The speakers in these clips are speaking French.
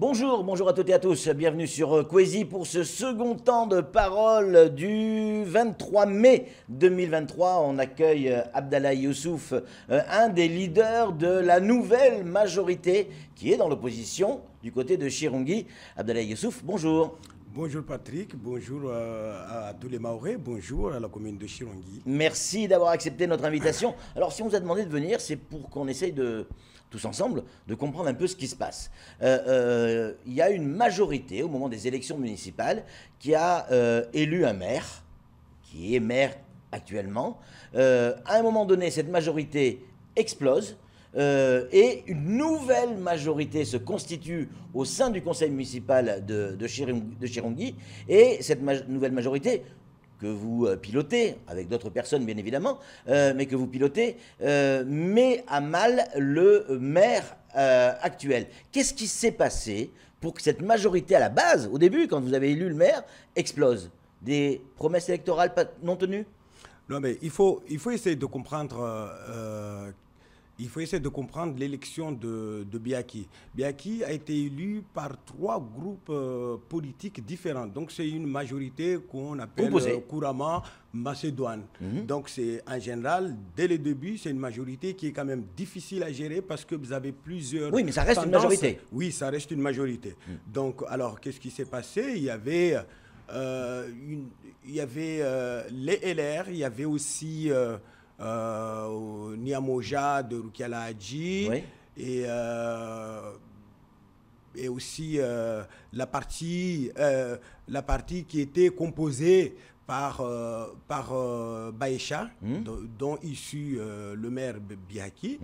Bonjour, bonjour à toutes et à tous, bienvenue sur Kwesi pour ce second temps de parole du 23 mai 2023. On accueille Abdallah Youssouf, un des leaders de la nouvelle majorité qui est dans l'opposition du côté de Chirungi. Abdallah Youssouf, bonjour. Bonjour Patrick, bonjour à tous les Mahorais, bonjour à la commune de Chirungi. Merci d'avoir accepté notre invitation. Alors si on vous a demandé de venir, c'est pour qu'on essaye tous ensemble, de comprendre un peu ce qui se passe. Il y a une majorité au moment des élections municipales qui a élu un maire, qui est maire actuellement. À un moment donné, cette majorité explose. Et une nouvelle majorité se constitue au sein du conseil municipal de Chirungi. Et cette nouvelle majorité que vous pilotez, avec d'autres personnes bien évidemment, mais que vous pilotez, met à mal le maire actuel. Qu'est-ce qui s'est passé pour que cette majorité à la base, au début, quand vous avez élu le maire, explose? Des promesses électorales non tenues? Non mais il faut essayer de comprendre... il faut essayer de comprendre l'élection de Biaki. Biaki a été élu par 3 groupes politiques différents. Donc c'est une majorité qu'on appelle couramment macédoine. Donc c'est en général, dès le début, c'est une majorité qui est quand même difficile à gérer parce que vous avez plusieurs... Oui, mais ça reste une majorité. Oui, ça reste une majorité. Donc alors, qu'est-ce qui s'est passé? Il y avait... les LR, il y avait aussi... Niamoja de Rukiala Hadji, oui. Et aussi la partie qui était composée par Baïcha, dont issu le maire Biaki.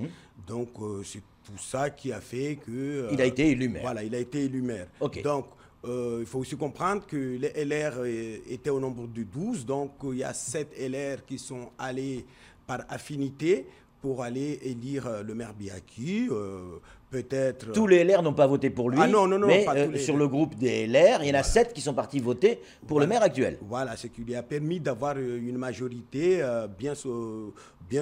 Donc c'est tout ça qui a fait que... il a été élu maire. Voilà, il a été élu maire. Okay. Donc il faut aussi comprendre que les LR étaient au nombre de 12, donc il y a 7 LR qui sont allés par affinité pour aller élire le maire Biaki, peut-être... Tous les LR n'ont pas voté pour lui, mais pas tous les sur le groupe des LR, il y en a 7 qui sont partis voter pour le maire actuel. Voilà, ce qui lui a permis d'avoir une majorité bien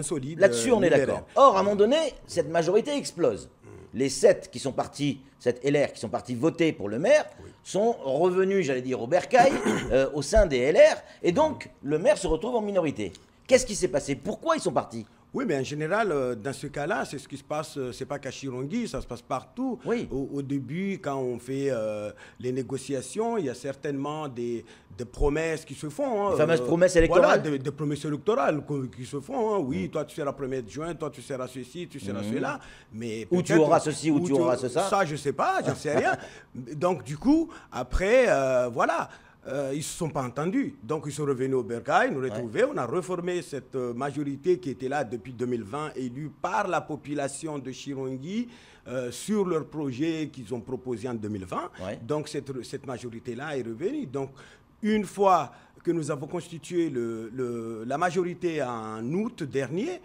solide. Là-dessus, on est d'accord. Or, à un moment donné, cette majorité explose. Les 7 qui sont partis, 7 LR qui sont partis voter pour le maire, sont revenus, j'allais dire, au bercail, au sein des LR, et donc le maire se retrouve en minorité. Qu'est-ce qui s'est passé? Pourquoi ils sont partis? Oui, mais en général, dans ce cas-là, c'est ce qui se passe, c'est pas qu'à Chirungi, ça se passe partout. Oui. Au début, quand on fait les négociations, il y a certainement des promesses qui se font. Les fameuses promesses électorales. Voilà, des promesses électorales qui se font. Oui, toi tu seras 1er juin, toi tu seras ceci, tu seras cela. Mais ou tu auras ceci, ou tu auras ça. Ça, je sais pas, j'en sais rien. Donc du coup, après, voilà. Ils ne se sont pas entendus. Donc, ils sont revenus au bercail, nous retrouver. On a reformé cette majorité qui était là depuis 2020, élue par la population de Chirungi sur leur projet qu'ils ont proposé en 2020. Donc, cette majorité-là est revenue. Donc, une fois que nous avons constitué la majorité en août dernier,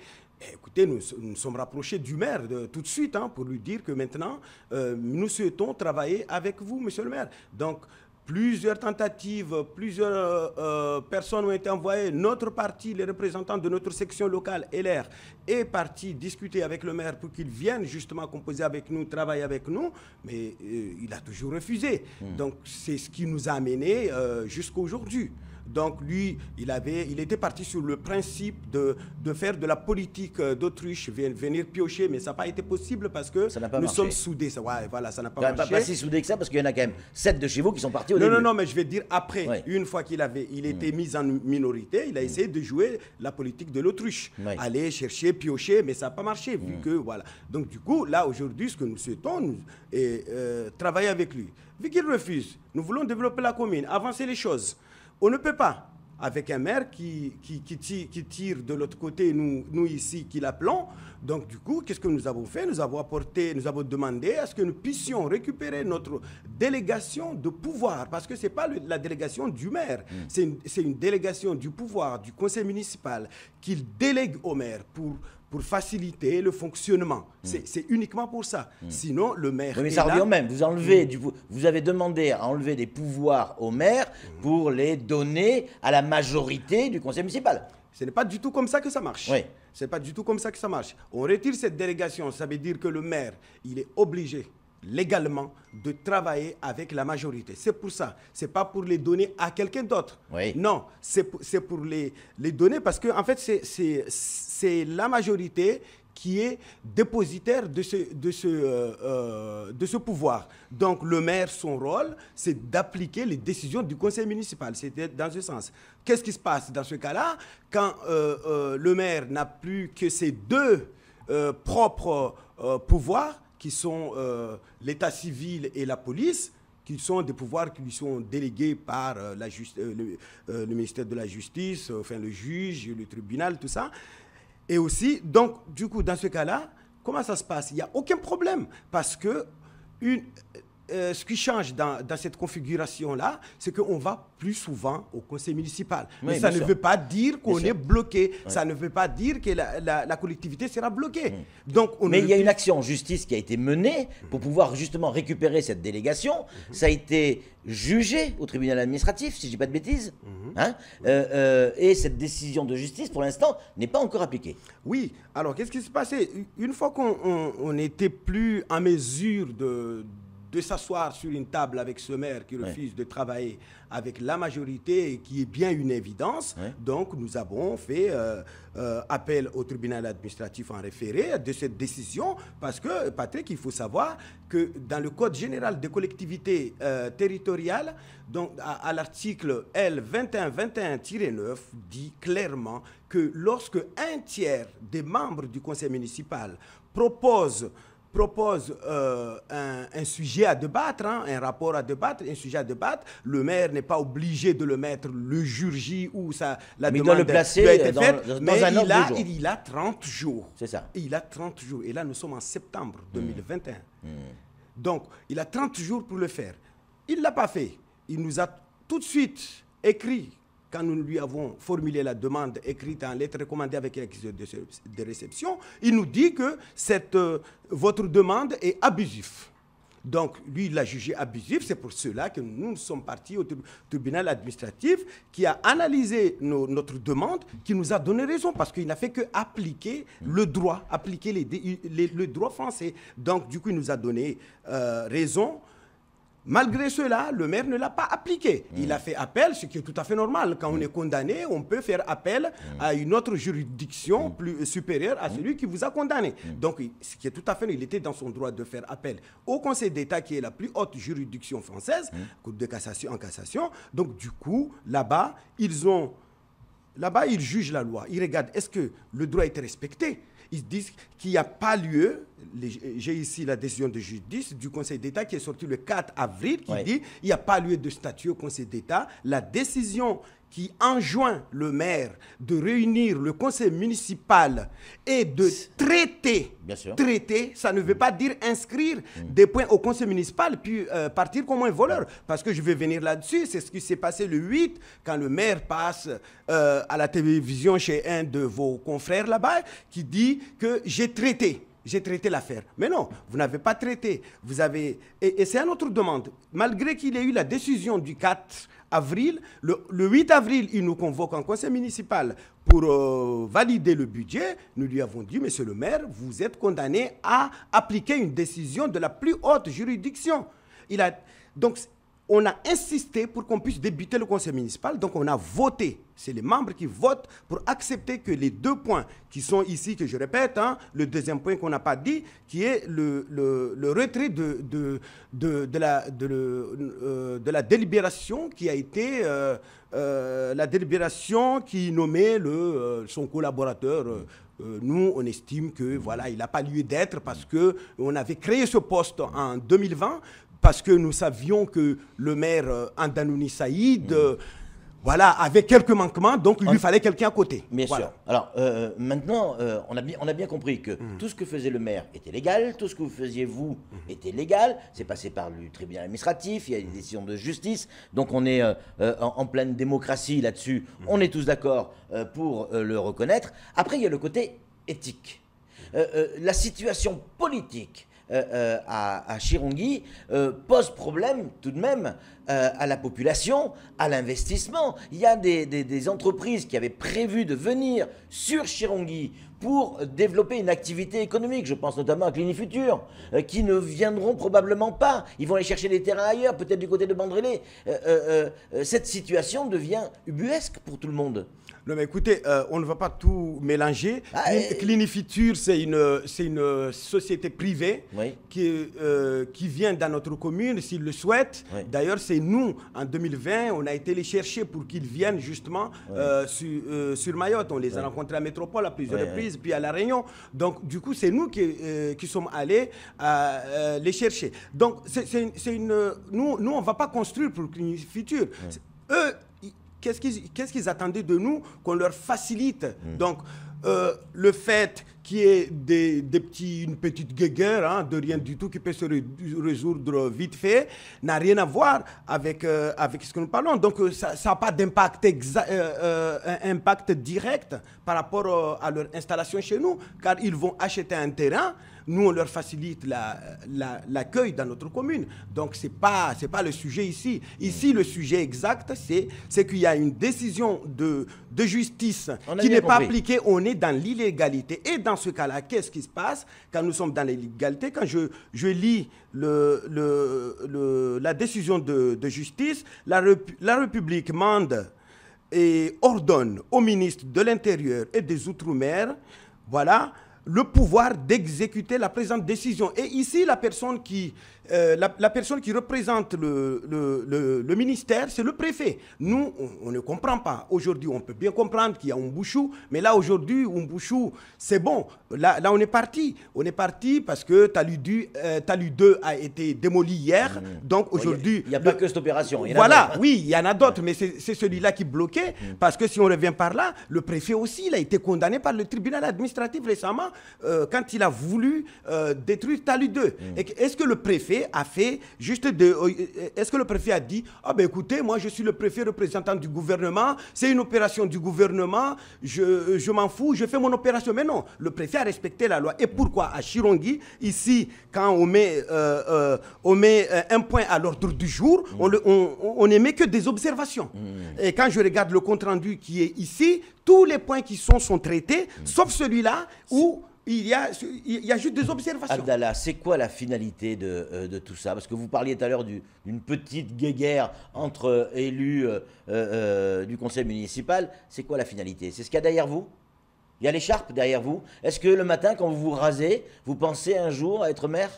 écoutez, nous nous sommes rapprochés du maire tout de suite pour lui dire que maintenant, nous souhaitons travailler avec vous, monsieur le maire. Donc, plusieurs tentatives, plusieurs personnes ont été envoyées. Notre parti, les représentants de notre section locale, LR, est parti discuter avec le maire pour qu'il vienne justement composer avec nous, travailler avec nous, mais il a toujours refusé. Donc c'est ce qui nous a amenés jusqu'à aujourd'hui. Donc lui, il était parti sur le principe de faire de la politique d'autruche, venir piocher, mais ça n'a pas été possible parce que nous sommes soudés. Voilà, ça n'a pas marché. Pas si soudés que ça, parce qu'il y en a quand même 7 de chez vous qui sont partis au début. Non, mais je vais dire après, une fois qu'il était mis en minorité, il a essayé de jouer la politique de l'autruche. Aller chercher, piocher, mais ça n'a pas marché, vu que, voilà. Donc du coup, là, aujourd'hui, ce que nous souhaitons, travailler avec lui. Vu qu'il refuse, nous voulons développer la commune, avancer les choses. On ne peut pas, avec un maire qui tire de l'autre côté, nous ici, qui l'appelons. Donc, du coup, qu'est-ce que nous avons fait? Nous avons demandé à ce que nous puissions récupérer notre délégation de pouvoir. Parce que ce n'est pas la délégation du maire. C'est une délégation du pouvoir, du conseil municipal, qu'il délègue au maire pour faciliter le fonctionnement. C'est uniquement pour ça. Sinon, le maire... Oui, mais ça revient au même. Vous avez demandé à enlever des pouvoirs au maire pour les donner à la majorité du conseil municipal. Ce n'est pas du tout comme ça que ça marche. Oui. Ce n'est pas du tout comme ça que ça marche. On retire cette délégation, ça veut dire que le maire, il est obligé légalement de travailler avec la majorité. C'est pour ça. Ce n'est pas pour les donner à quelqu'un d'autre. Oui. Non, c'est pour les donner parce qu'en fait, c'est la majorité qui est dépositaire de ce pouvoir. Donc le maire, son rôle, c'est d'appliquer les décisions du conseil municipal. C'était dans ce sens. Qu'est-ce qui se passe dans ce cas-là quand le maire n'a plus que ses deux propres pouvoirs, qui sont l'état civil et la police, qui sont des pouvoirs qui lui sont délégués par le ministère de la Justice, enfin le juge, le tribunal, tout ça. Et aussi, donc, du coup, dans ce cas-là, comment ça se passe? Il n'y a aucun problème parce que ce qui change dans cette configuration-là, c'est qu'on va plus souvent au conseil municipal. Oui, mais ça ne sûr. veut pas dire qu'on est bloqué. Oui. Ça ne veut pas dire que la collectivité sera bloquée. Donc, Mais il y a une action en justice qui a été menée pour pouvoir justement récupérer cette délégation. Ça a été jugé au tribunal administratif, si je ne dis pas de bêtises. Hein, et cette décision de justice, pour l'instant, n'est pas encore appliquée. Oui. Alors, qu'est-ce qui s'est passé? Une fois qu'on n'était plus en mesure de s'asseoir sur une table avec ce maire qui refuse de travailler avec la majorité, et qui est bien une évidence. Donc, nous avons fait appel au tribunal administratif en référé de cette décision, parce que, Patrick, il faut savoir que dans le Code général des collectivités territoriales, donc à l'article L 2121-9, dit clairement que lorsque un tiers des membres du conseil municipal propose un sujet à débattre, un rapport à débattre, un sujet à débattre, le maire n'est pas obligé de le mettre le jour J où la demande doit le placer doit être dans faite, un mais ordre de jour. il a 30 jours. C'est ça. Il a 30 jours. Et là, nous sommes en septembre 2021. Donc, il a 30 jours pour le faire. Il ne l'a pas fait. Il nous a tout de suite écrit, quand nous lui avons formulé la demande écrite en lettre recommandée avec accusé de réception, il nous dit que votre demande est abusive. Donc, lui, il l'a jugé abusif. C'est pour cela que nous sommes partis au tribunal administratif qui a analysé notre demande, qui nous a donné raison parce qu'il n'a fait qu'appliquer le droit, appliquer le droit français. Donc, du coup, il nous a donné raison. Malgré cela, le maire ne l'a pas appliqué. Il a fait appel, ce qui est tout à fait normal. Quand on est condamné, on peut faire appel à une autre juridiction plus supérieure à celui qui vous a condamné. Donc, ce qui est tout à fait, il était dans son droit de faire appel au Conseil d'État, qui est la plus haute juridiction française, Cour de cassation en cassation. Donc, du coup, là-bas, ils jugent la loi. Ils regardent, est-ce que le droit est respecté? Ils disent qu'il n'y a pas lieu. J'ai ici la décision de justice du Conseil d'État qui est sortie le 4 avril, qui dit qu'il n'y a pas lieu de statuer au Conseil d'État. La décision qui enjoint le maire de réunir le conseil municipal et de traiter, ça ne veut pas dire inscrire des points au conseil municipal puis partir comme un voleur. Parce que je vais venir là-dessus, c'est ce qui s'est passé le 8, quand le maire passe à la télévision chez un de vos confrères là-bas, qui dit que j'ai traité l'affaire. Mais non, vous n'avez pas traité. Vous avez... Et c'est à notre demande. Malgré qu'il ait eu la décision du 4 avril, le 8 avril, il nous convoque en conseil municipal pour valider le budget. Nous lui avons dit, monsieur le maire, vous êtes condamné à appliquer une décision de la plus haute juridiction. Donc, on a insisté pour qu'on puisse débuter le conseil municipal. Donc, on a voté. C'est les membres qui votent pour accepter que les deux points qui sont ici, que je répète, le deuxième point qu'on n'a pas dit, qui est le retrait de la délibération qui a été la délibération qui nommait son collaborateur. Nous, on estime que voilà, il n'a pas lieu d'être parce qu'on avait créé ce poste en 2020. Parce que nous savions que le maire Andanouni Saïd avait quelques manquements, donc il lui fallait quelqu'un à côté. Bien sûr. Alors maintenant, on a bien compris que tout ce que faisait le maire était légal, tout ce que vous faisiez vous était légal, c'est passé par le tribunal administratif, il y a des décisions de justice, donc on est en pleine démocratie là-dessus, on est tous d'accord pour le reconnaître. Après, il y a le côté éthique. La situation politique à Chirongui pose problème tout de même à la population, à l'investissement. Il y a des entreprises qui avaient prévu de venir sur Chirongui pour développer une activité économique. Je pense notamment à Clinifutur, qui ne viendront probablement pas. Ils vont aller chercher des terrains ailleurs, peut-être du côté de Bandrélé. Cette situation devient ubuesque pour tout le monde. Non mais écoutez, on ne va pas tout mélanger. Clinifutur, c'est une société privée qui vient dans notre commune s'ils le souhaitent. Oui. D'ailleurs, c'est nous, en 2020, on a été les chercher pour qu'ils viennent justement sur Mayotte. On les a rencontrés à Métropole à plusieurs reprises, puis à La Réunion. Donc, du coup, c'est nous qui sommes allés les chercher. Donc, nous, on ne va pas construire pour Clinifutur. Eux, qu'est-ce qu'ils attendaient de nous? Qu'on leur facilite. Donc, le fait qu'il y ait une petite guéguerre, de rien du tout, qui peut se résoudre vite fait, n'a rien à voir avec ce que nous parlons. Donc, ça n'a pas d'impact impact direct par rapport à leur installation chez nous, car ils vont acheter un terrain. Nous, on leur facilite l'accueil dans notre commune. Donc, ce n'est pas le sujet ici. Ici, le sujet exact, c'est qu'il y a une décision de justice qui n'est pas appliquée. On est dans l'illégalité. Et dans ce cas-là, qu'est-ce qui se passe quand nous sommes dans l'illégalité? Quand je lis la décision de justice, la République mande et ordonne au ministre de l'Intérieur et des Outre-mer, voilà, le pouvoir d'exécuter la présente décision. Et ici, la personne qui représente le ministère, c'est le préfet. Nous, on ne comprend pas. Aujourd'hui, on peut bien comprendre qu'il y a Umbushu, mais là, aujourd'hui, Umbushu, c'est bon. Là, on est parti. On est parti parce que Talus 2 a été démoli hier. Donc, aujourd'hui... Il n'y a pas que cette opération. Voilà, oui, il y en a d'autres, mais c'est celui-là qui bloquait. Parce que si on revient par là, le préfet aussi, il a été condamné par le tribunal administratif récemment quand il a voulu détruire Talus 2. Est-ce que le préfet a fait est-ce que le préfet a dit « Ah ben écoutez, moi je suis le préfet représentant du gouvernement, c'est une opération du gouvernement, je m'en fous, je fais mon opération ». Mais non, le préfet a respecté la loi. Et pourquoi à Chirongui, ici, quand on met un point à l'ordre du jour, on n'émet que des observations. Et quand je regarde le compte-rendu qui est ici, tous les points qui sont traités, sauf celui-là où il y a juste des observations. Abdallah, c'est quoi la finalité de tout ça? Parce que vous parliez tout à l'heure d'une petite guéguerre entre élus du conseil municipal. C'est quoi la finalité? C'est ce qu'il y a derrière vous? Il y a l'écharpe derrière vous? Est-ce que le matin, quand vous vous rasez, vous pensez un jour à être maire?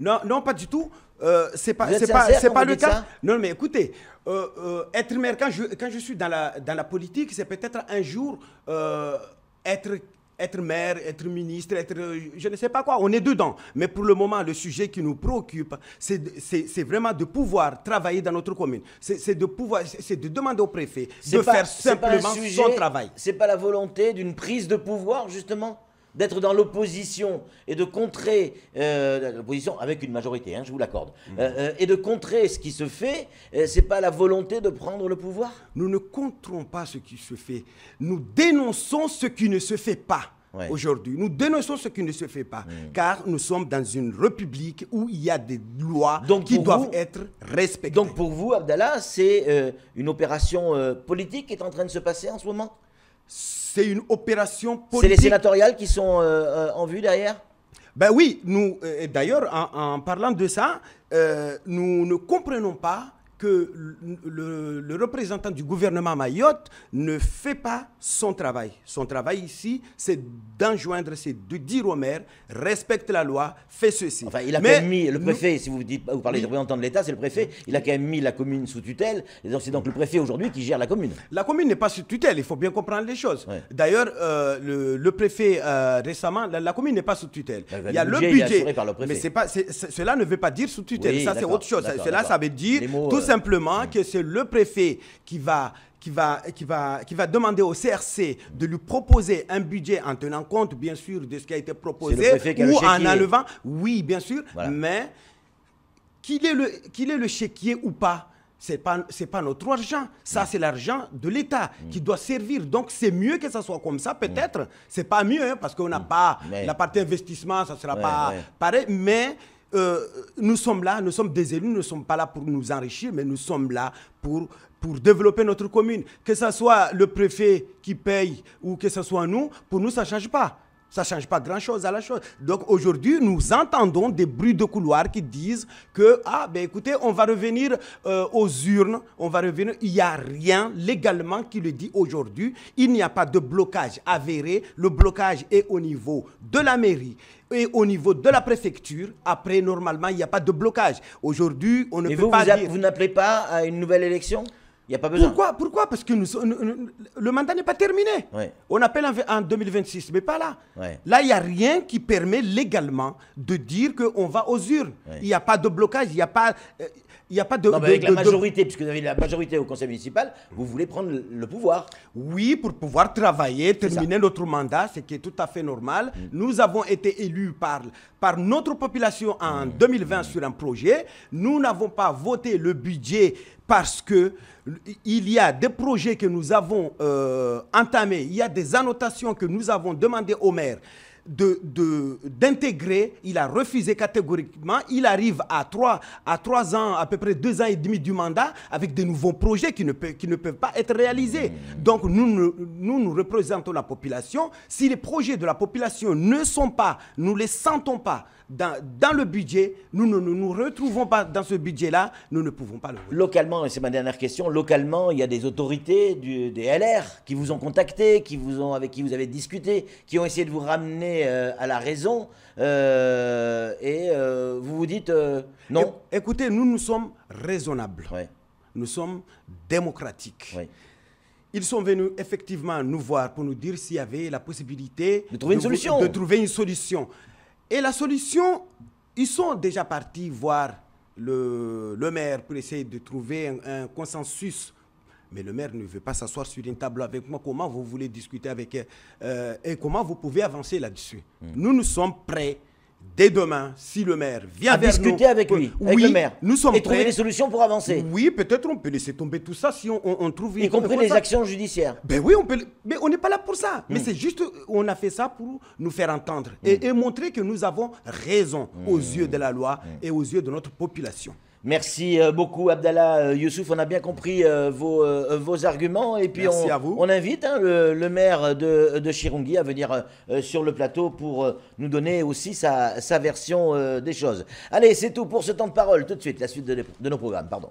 Non, pas du tout. C'est pas le cas. Non, mais écoutez, être maire, quand je suis dans la politique, c'est peut-être un jour être maire, être ministre, être je ne sais pas quoi, on est dedans. Mais pour le moment, le sujet qui nous préoccupe, c'est vraiment de pouvoir travailler dans notre commune. C'est de demander au préfet de faire simplement son travail. C'est pas la volonté d'une prise de pouvoir, justement, d'être dans l'opposition et de contrer l'opposition avec une majorité, je vous l'accorde, et de contrer ce qui se fait, c'est pas la volonté de prendre le pouvoir? Nous ne controns pas ce qui se fait. Nous dénonçons ce qui ne se fait pas. Aujourd'hui, nous dénonçons ce qui ne se fait pas, car nous sommes dans une république où il y a des lois qui doivent être respectées. Donc pour vous, Abdallah, c'est une opération politique qui est en train de se passer en ce moment? C'est une opération politique. C'est les sénatoriales qui sont en vue derrière? Ben oui, d'ailleurs, en parlant de ça, nous ne comprenons pas que le représentant du gouvernement à Mayotte ne fait pas son travail. Son travail ici, c'est d'enjoindre, c'est de dire au maire, respecte la loi, fais ceci. Enfin, il a quand même mis, le préfet, si vous parlez de représentant de l'État, c'est le préfet, il a quand même mis la commune sous tutelle, et donc c'est donc le préfet aujourd'hui qui gère la commune. La commune n'est pas sous tutelle, il faut bien comprendre les choses. D'ailleurs, le préfet, récemment, la commune n'est pas sous tutelle. Il y a le budget, mais cela ne veut pas dire sous tutelle, ça c'est autre chose. Cela, ça veut dire tout simplement que c'est le préfet qui va demander au CRC de lui proposer un budget en tenant compte, bien sûr, de ce qui a été proposé, ou en enlevant, oui, bien sûr, mais qu'il ait le chéquier ou pas, c'est pas notre argent. Ça, c'est l'argent de l'État qui doit servir. Donc, c'est mieux que ça soit comme ça. Peut-être, c'est pas mieux, parce qu'on n'a pas la partie investissement, ça sera pas pareil, mais nous sommes là, nous sommes des élus, nous ne sommes pas là pour nous enrichir, mais nous sommes là pour développer notre commune. Que ce soit le préfet qui paye ou que ce soit nous, pour nous, ça ne change pas. Ça ne change pas grand-chose à la chose. Donc aujourd'hui, nous entendons des bruits de couloir qui disent que, écoutez, on va revenir aux urnes, on va revenir. Il n'y a rien légalement qui le dit aujourd'hui. Il n'y a pas de blocage avéré. Le blocage est au niveau de la mairie et au niveau de la préfecture. Après, normalement, il n'y a pas de blocage. Aujourd'hui, on ne peut pas dire... vous n'appelez pas à une nouvelle élection? Il n'y a pas besoin. Pourquoi? Parce que le mandat n'est pas terminé. Ouais. On appelle en 2026, mais pas là. Ouais. Là, il n'y a rien qui permet légalement de dire qu'on va aux urnes. Ouais. Il n'y a pas de blocage, il n'y a pas de... Non, mais avec la majorité, puisque vous avez la majorité au conseil municipal, vous voulez prendre le pouvoir. Oui, pour pouvoir travailler, terminer notre mandat, ce qui est tout à fait normal. Nous avons été élus par notre population en 2020 sur un projet. Nous n'avons pas voté le budget parce que il y a des projets que nous avons entamés, il y a des annotations que nous avons demandé au maire d'intégrer. Il a refusé catégoriquement. Il arrive à 3 ans, à peu près 2 ans et demi du mandat, avec de nouveaux projets qui ne peuvent pas être réalisés. Donc nous représentons la population. Si les projets de la population ne sont pas, nous ne les sentons pas dans le budget, nous ne nous retrouvons pas dans ce budget-là, nous ne pouvons pas le voter. Localement, et c'est ma dernière question, localement, il y a des autorités des LR qui vous ont contacté, avec qui vous avez discuté, qui ont essayé de vous ramener à la raison, et vous vous dites non. Écoutez, nous sommes raisonnables, Ouais. nous sommes démocratiques. Ouais. Ils sont venus effectivement nous voir pour nous dire s'il y avait la possibilité De trouver une solution. de trouver une solution. Et la solution, ils sont déjà partis voir le maire pour essayer de trouver un consensus. Mais le maire ne veut pas s'asseoir sur une table avec moi. Comment vous voulez discuter avec et comment vous pouvez avancer là-dessus? Nous sommes prêts. Dès demain, si le maire vient À vers nous... discuter avec lui, avec le maire. Nous sommes et trouver prêts. des solutions pour avancer. Oui, peut-être on peut laisser tomber tout ça si on trouve... Y compris les actions judiciaires. Ben oui, mais on n'est pas là pour ça. Mais c'est juste, on a fait ça pour nous faire entendre et montrer que nous avons raison aux yeux de la loi et aux yeux de notre population. Merci beaucoup Abdallah Youssouf, on a bien compris vos arguments et puis Merci à vous. on invite le maire de Chirungi à venir sur le plateau pour nous donner aussi sa version des choses. Allez, c'est tout pour ce temps de parole. Tout de suite, la suite de nos programmes. Pardon.